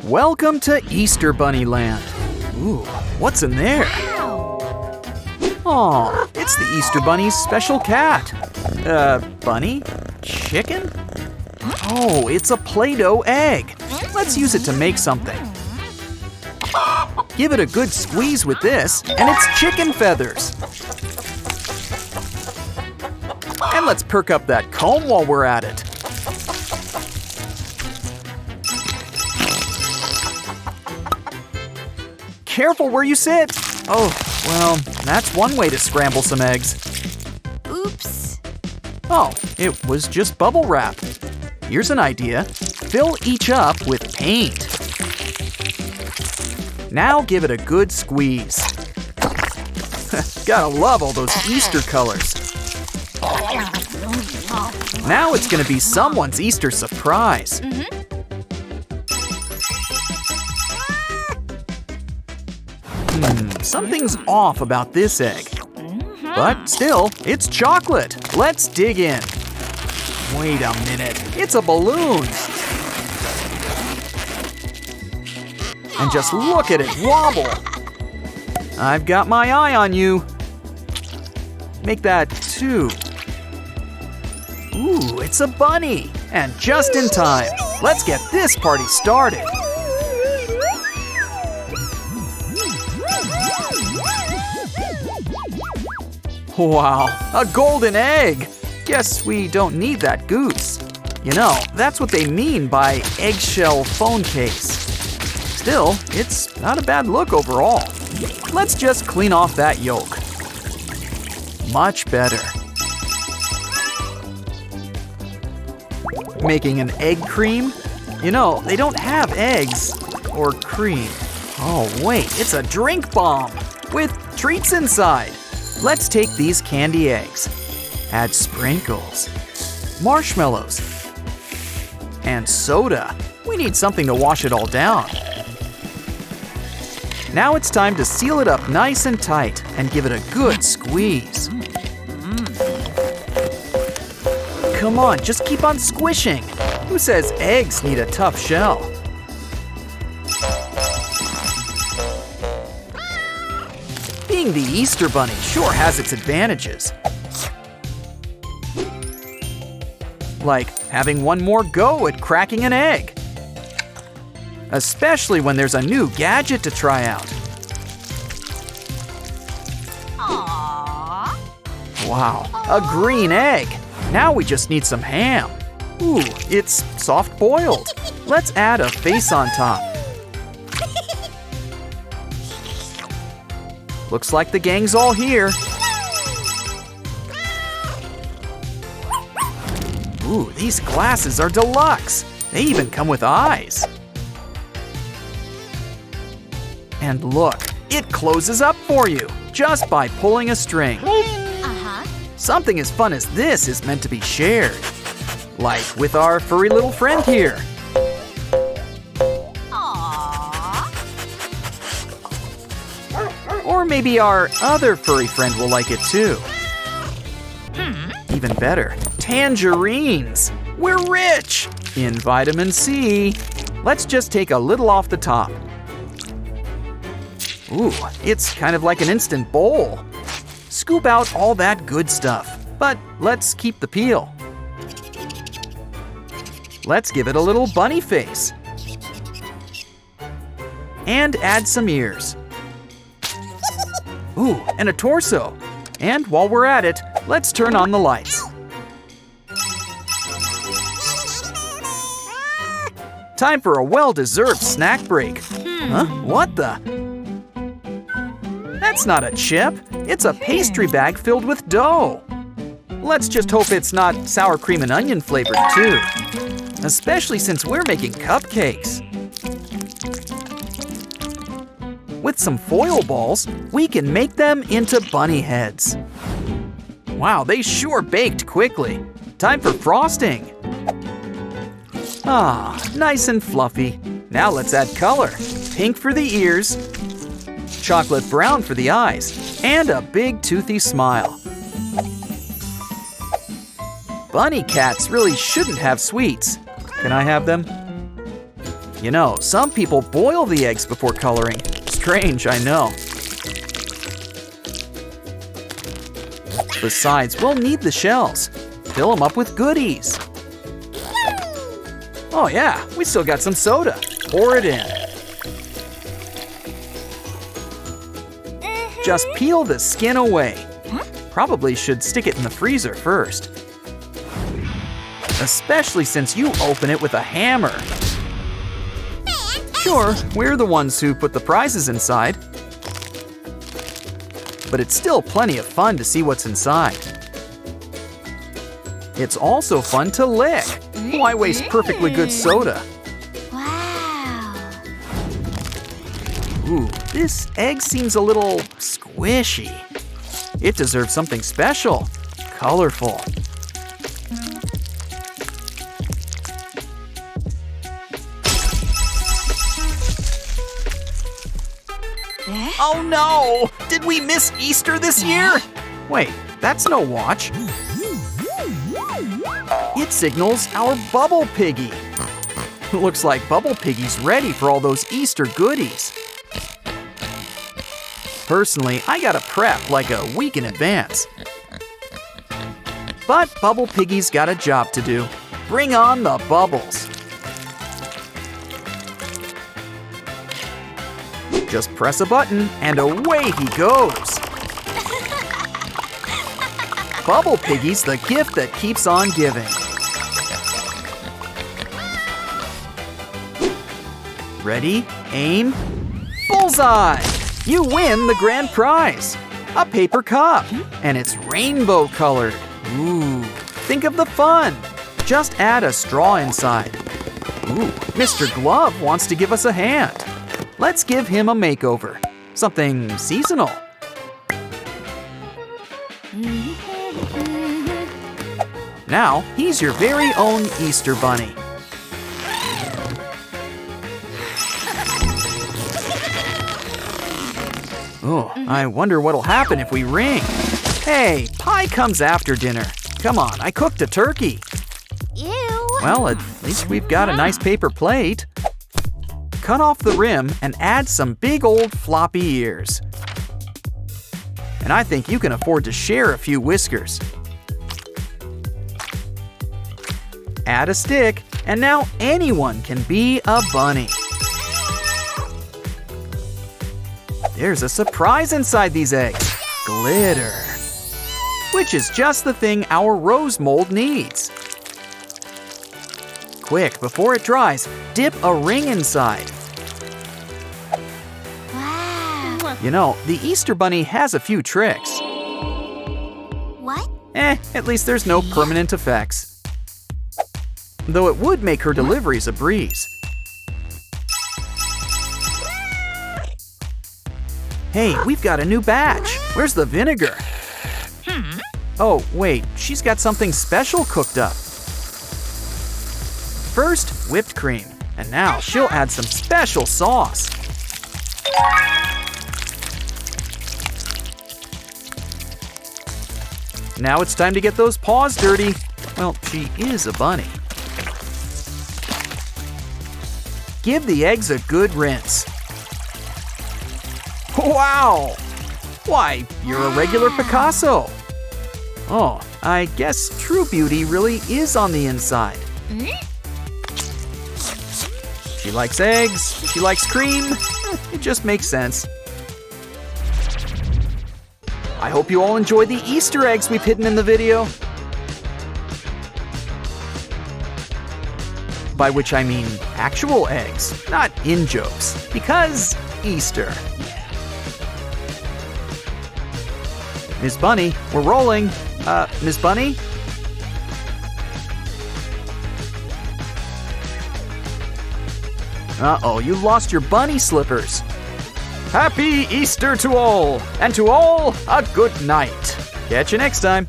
Welcome to Easter Bunny Land. Ooh, what's in there? Aw, it's the Easter Bunny's special cat. Bunny? Chicken? Oh, it's a Play-doh egg. Let's use it to make something. Give it a good squeeze with this, and it's chicken feathers. And let's perk up that comb while we're at it. Careful where you sit. Oh, well, that's one way to scramble some eggs. Oops. Oh, it was just bubble wrap. Here's an idea. Fill each up with paint. Now give it a good squeeze. Gotta love all those Easter colors. Now it's gonna be someone's Easter surprise. Something's off about this egg. But still, it's chocolate. Let's dig in. Wait a minute, it's a balloon. And just look at it wobble. I've got my eye on you. Make that 2. Ooh, it's a bunny. And just in time. Let's get this party started. Wow, a golden egg! Guess we don't need that goose. You know, that's what they mean by eggshell phone case. Still, it's not a bad look overall. Let's just clean off that yolk. Much better. Making an egg cream? You know, they don't have eggs or cream. Oh wait, it's a drink bomb with treats inside. Let's take these candy eggs, add sprinkles, marshmallows, and soda. We need something to wash it all down. Now it's time to seal it up nice and tight and give it a good squeeze. Come on, just keep on squishing. Who says eggs need a tough shell? Being the Easter Bunny sure has its advantages. Like having one more go at cracking an egg. Especially when there's a new gadget to try out. Aww. Wow, a green egg. Now we just need some ham. Ooh, it's soft boiled. Let's add a face on top. Looks like the gang's all here. Ooh, these glasses are deluxe. They even come with eyes. And look, it closes up for you just by pulling a string. Something as fun as this is meant to be shared. Like with our furry little friend here. Or maybe our other furry friend will like it too. Even better, tangerines. We're rich in vitamin C. Let's just take a little off the top. Ooh, it's kind of like an instant bowl. Scoop out all that good stuff, but let's keep the peel. Let's give it a little bunny face. And add some ears. Ooh, and a torso. And while we're at it, let's turn on the lights. Time for a well-deserved snack break. Huh? What the? That's not a chip. It's a pastry bag filled with dough. Let's just hope it's not sour cream and onion flavored too. Especially since we're making cupcakes. With some foil balls, we can make them into bunny heads. Wow, they sure baked quickly. Time for frosting. Ah, nice and fluffy. Now let's add color. Pink for the ears, chocolate brown for the eyes, and a big toothy smile. Bunny cats really shouldn't have sweets. Can I have them? You know, some people boil the eggs before coloring. Strange, I know. Besides, we'll need the shells. Fill them up with goodies. Oh yeah, we still got some soda. Pour it in. Just peel the skin away. Probably should stick it in the freezer first. Especially since you open it with a hammer. Sure, we're the ones who put the prizes inside. But it's still plenty of fun to see what's inside. It's also fun to lick. Why waste perfectly good soda? Wow. Ooh, this egg seems a little squishy. It deserves something special, colorful. Oh no! Did we miss Easter this year? Wait, that's no watch. It signals our Bubble Piggy. Looks like Bubble Piggy's ready for all those Easter goodies. Personally, I gotta prep like a week in advance. But Bubble Piggy's got a job to do. Bring on the bubbles. Just press a button and away he goes. Bubble Piggy's the gift that keeps on giving. Ready, aim, bullseye! You win the grand prize, a paper cup, and it's rainbow colored. Ooh, think of the fun. Just add a straw inside. Ooh, Mr. Glove wants to give us a hand. Let's give him a makeover, something seasonal. Now, he's your very own Easter bunny. Oh, I wonder what'll happen if we ring. Hey, pie comes after dinner. Come on, I cooked a turkey. Ew. Well, at least we've got a nice paper plate. Cut off the rim and add some big old floppy ears. And I think you can afford to share a few whiskers. Add a stick, and now anyone can be a bunny. There's a surprise inside these eggs. Glitter. Which is just the thing our rose mold needs. Quick, before it dries, dip a ring inside. Wow. You know, the Easter Bunny has a few tricks. What? At least there's no permanent effects. Though it would make her deliveries a breeze. Hey, we've got a new batch. Where's the vinegar? Oh, wait, she's got something special cooked up. First, whipped cream. And now she'll add some special sauce. Now it's time to get those paws dirty. Well, she is a bunny. Give the eggs a good rinse. Wow! Why, you're a regular Picasso. Oh, I guess true beauty really is on the inside. She likes eggs, she likes cream. It just makes sense. I hope you all enjoyed the Easter eggs we've hidden in the video. By which I mean actual eggs, not in-jokes, because Easter. Miss Bunny, we're rolling. Miss Bunny? Uh-oh, you lost your bunny slippers. Happy Easter to all, and to all, a good night. Catch you next time.